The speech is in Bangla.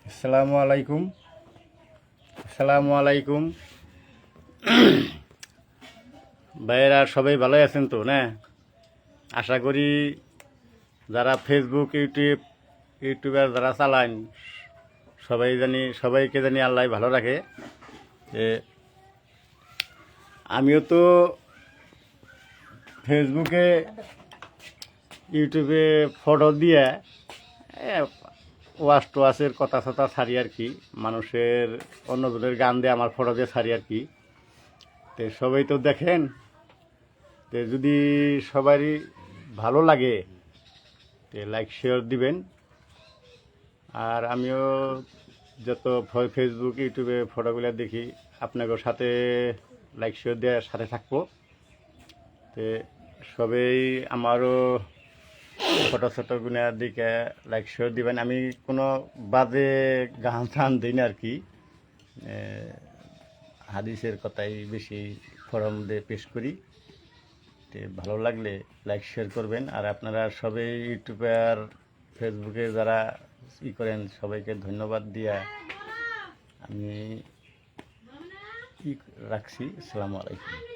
আসসালামু আলাইকুম। আসসালামু আলাইকুম। ভাইয়েরা সবাই ভালো আছেন তো না? আশা করি যারা ফেসবুক ইউটিউবার যারা চালান সবাইকে জানি আল্লাহ ভালো রাখে। যে আমিও তো ফেসবুকে ইউটিউবে ফটো দিয়ে ওয়াশের কথা ছাড়ি আর কি, মানুষের অন্যজনের গান দিয়ে আমার ফটো দিয়ে ছাড়ি আর কি। তো সবাই তো দেখেন, তো যদি সবারই ভালো লাগে তো লাইক শেয়ার দিবেন। আর আমিও যত ফেসবুক ইউটিউবে ফটোগুলো দেখি আপনাদের সাথে লাইক শেয়ার দেওয়ার সাথে থাকবো। তো সবাই আমারও ফটোগুলোর দিকে লাইক শেয়ার দিবেন। আমি কোনো বাজে গান টান দিই না আর কি, হাদিসের কথাই বেশি ফরম দিয়ে পেশ করি। তো ভালো লাগলে লাইক শেয়ার করবেন। আর আপনারা সবাই ইউটিউবে আর ফেসবুকে যারা করেন সবাইকে ধন্যবাদ দিয়া আমি রাখছি। আসসালামু আলাইকুম।